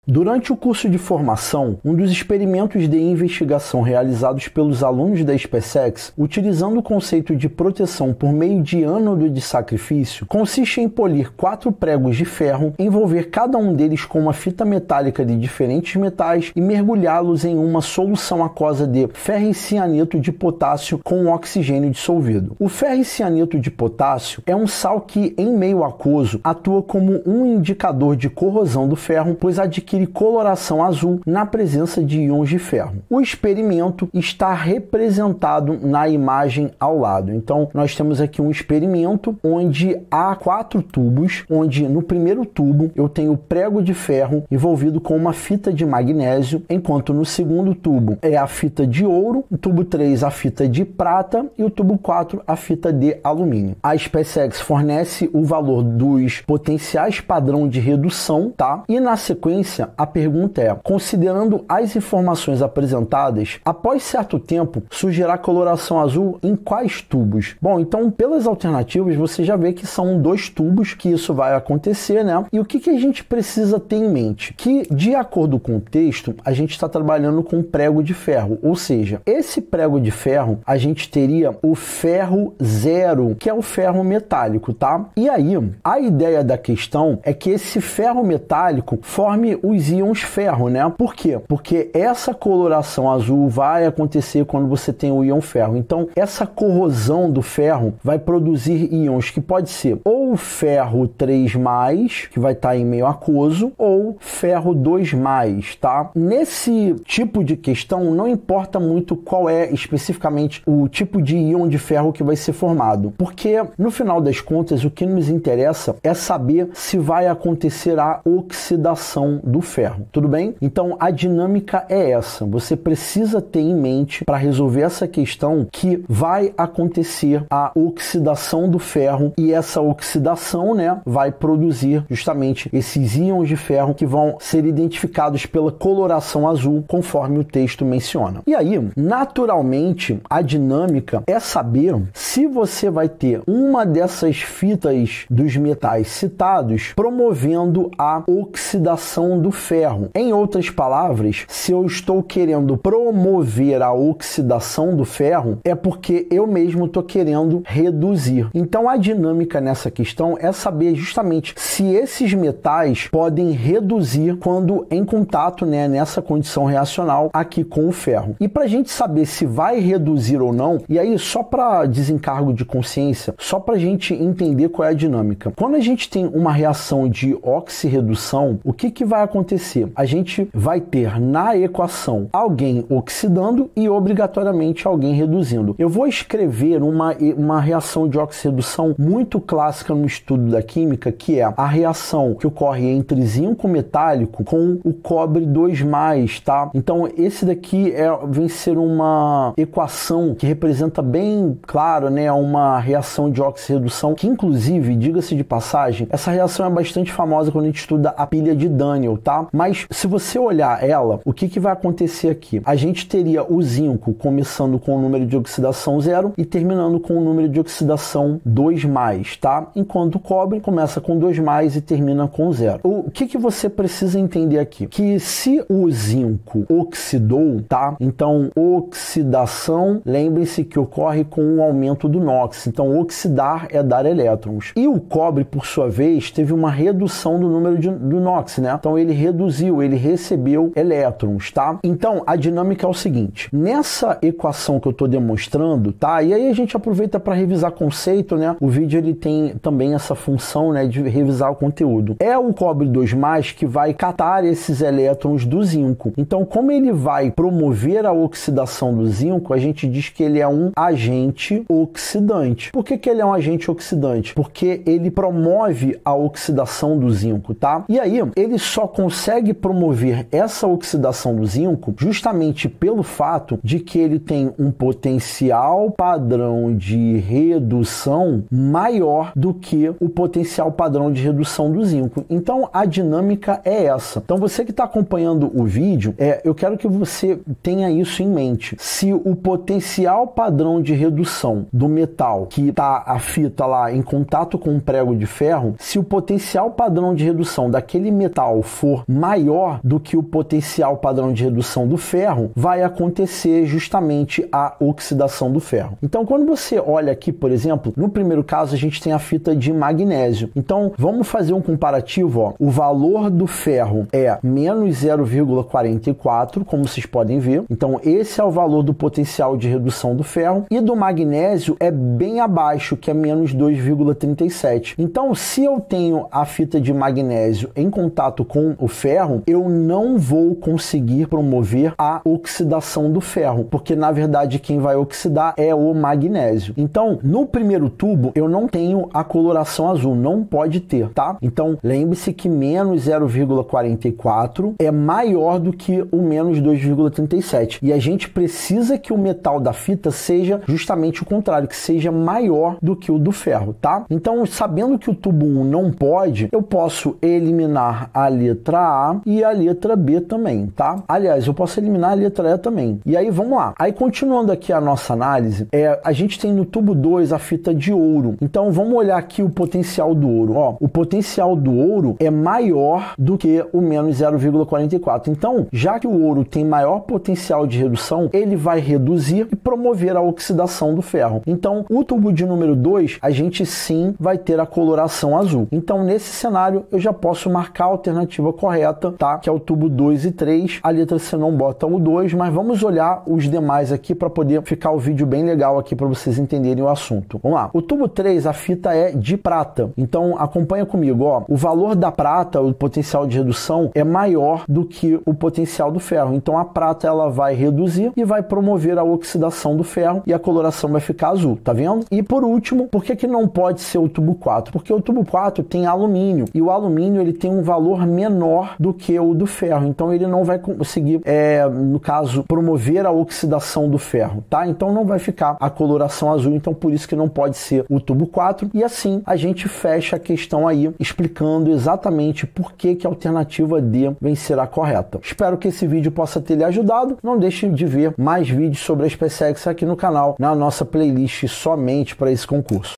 Durante o curso de formação, um dos experimentos de investigação realizados pelos alunos da SpaceX, utilizando o conceito de proteção por meio de ânodo de sacrifício, consiste em polir 4 pregos de ferro, envolver cada um deles com uma fita metálica de diferentes metais e mergulhá-los em uma solução aquosa de ferricianeto de potássio com oxigênio dissolvido. O ferricianeto de potássio é um sal que, em meio aquoso, atua como um indicador de corrosão do ferro, pois adquire coloração azul na presença de íons de ferro. O experimento está representado na imagem ao lado. Então, nós temos aqui um experimento onde há 4 tubos, onde no primeiro tubo eu tenho o prego de ferro envolvido com uma fita de magnésio, enquanto no segundo tubo é a fita de ouro, o tubo 3 a fita de prata e o tubo 4 a fita de alumínio. A SpaceX fornece o valor dos potenciais padrão de redução, tá? E na sequência, a pergunta é: considerando as informações apresentadas, após certo tempo, surgirá coloração azul em quais tubos? Bom, então, pelas alternativas, você já vê que são 2 tubos que isso vai acontecer, né? E o que a gente precisa ter em mente? Que, de acordo com o texto, a gente está trabalhando com prego de ferro, ou seja, esse prego de ferro, a gente teria o ferro 0, que é o ferro metálico, tá? E aí, a ideia da questão é que esse ferro metálico forme os íons ferro, né? Por quê? Porque essa coloração azul vai acontecer quando você tem o íon ferro. Então, essa corrosão do ferro vai produzir íons que pode ser ou ferro 3+, que vai estar em meio aquoso, ou ferro 2+, tá? Nesse tipo de questão, não importa muito qual é especificamente o tipo de íon de ferro que vai ser formado, porque no final das contas, o que nos interessa é saber se vai acontecer a oxidação do ferro, tudo bem? Então, a dinâmica é essa. Você precisa ter em mente, para resolver essa questão, que vai acontecer a oxidação do ferro e essa oxidação, né, vai produzir justamente esses íons de ferro que vão ser identificados pela coloração azul, conforme o texto menciona. E aí, naturalmente, a dinâmica é saber se você vai ter uma dessas fitas dos metais citados promovendo a oxidação do ferro. Em outras palavras, se eu estou querendo promover a oxidação do ferro, é porque eu mesmo estou querendo reduzir. Então, a dinâmica nessa questão é saber justamente se esses metais podem reduzir quando em contato, né, nessa condição reacional aqui com o ferro. E para a gente saber se vai reduzir ou não, e aí só para desencargo de consciência, só para a gente entender qual é a dinâmica. Quando a gente tem uma reação de oxirredução, o que vai acontecer? A gente vai ter na equação alguém oxidando e obrigatoriamente alguém reduzindo. Eu vou escrever uma reação de oxirredução muito clássica no estudo da química, que é a reação que ocorre entre zinco metálico com o cobre 2+, tá? Então, esse daqui vem ser uma equação que representa bem claro, né, uma reação de oxirredução, que inclusive, diga-se de passagem, essa reação é bastante famosa quando a gente estuda a pilha de Daniel, tá? Mas se você olhar ela, o que vai acontecer aqui? A gente teria o zinco começando com o número de oxidação 0 e terminando com o número de oxidação 2+, tá? Enquanto o cobre começa com 2+ e termina com 0. O que você precisa entender aqui? Que se o zinco oxidou, tá? Então, oxidação, lembre-se que ocorre com o aumento do NOx. Então, oxidar é dar elétrons. E o cobre, por sua vez, teve uma redução do número do NOx, né? Então, ele reduziu, ele recebeu elétrons, tá? Então, a dinâmica é o seguinte. Nessa equação que eu estou demonstrando, tá? E aí a gente aproveita para revisar conceito, né? O vídeo, ele tem também essa função, né, de revisar o conteúdo. É o cobre 2+ que vai catar esses elétrons do zinco. Então, como ele vai promover a oxidação do zinco, a gente diz que ele é um agente oxidante. Por que ele é um agente oxidante? Porque ele promove a oxidação do zinco, tá? E aí, ele só consegue promover essa oxidação do zinco justamente pelo fato de que ele tem um potencial padrão de redução maior do que o potencial padrão de redução do zinco. Então, a dinâmica é essa. Então, você que está acompanhando o vídeo, eu quero que você tenha isso em mente. Se o potencial padrão de redução do metal, que está a fita lá em contato com um prego de ferro, se o potencial padrão de redução daquele metal for valor maior do que o potencial padrão de redução do ferro, vai acontecer justamente a oxidação do ferro. Então, quando você olha aqui, por exemplo, no primeiro caso a gente tem a fita de magnésio. Então, vamos fazer um comparativo, ó. O valor do ferro é menos 0,44, como vocês podem ver. Então, esse é o valor do potencial de redução do ferro. E do magnésio é bem abaixo, que é menos 2,37. Então, se eu tenho a fita de magnésio em contato com o ferro, eu não vou conseguir promover a oxidação do ferro, porque na verdade quem vai oxidar é o magnésio. Então, no primeiro tubo, eu não tenho a coloração azul, não pode ter, tá? Então, lembre-se que menos 0,44 é maior do que o menos 2,37. E a gente precisa que o metal da fita seja justamente o contrário, que seja maior do que o do ferro, tá? Então, sabendo que o tubo 1 não pode, eu posso eliminar a letra A e a letra B também, tá? Aliás, eu posso eliminar a letra E também. E aí, vamos lá. Aí, continuando aqui a nossa análise, a gente tem no tubo 2 a fita de ouro. Então, vamos olhar aqui o potencial do ouro. Ó, o potencial do ouro é maior do que o menos 0,44. Então, já que o ouro tem maior potencial de redução, ele vai reduzir e promover a oxidação do ferro. Então, o tubo de número 2, a gente sim vai ter a coloração azul. Então, nesse cenário, eu já posso marcar a alternativa correta, tá? Que é o tubo 2 e 3. A letra C não bota o 2, mas vamos olhar os demais aqui para poder ficar o vídeo bem legal aqui para vocês entenderem o assunto. Vamos lá. O tubo 3, a fita é de prata. Então, acompanha comigo, ó. O valor da prata, o potencial de redução, é maior do que o potencial do ferro. Então, a prata, ela vai reduzir e vai promover a oxidação do ferro e a coloração vai ficar azul, tá vendo? E por último, por que não pode ser o tubo 4? Porque o tubo 4 tem alumínio e o alumínio ele tem um valor menor do que o do ferro. Então, ele não vai conseguir, no caso, promover a oxidação do ferro, tá? Então, não vai ficar a coloração azul. Então, por isso que não pode ser o tubo 4. E assim, a gente fecha a questão aí, explicando exatamente por que a alternativa D vem ser a correta. Espero que esse vídeo possa ter lhe ajudado. Não deixe de ver mais vídeos sobre a SpaceX aqui no canal, na nossa playlist somente para esse concurso.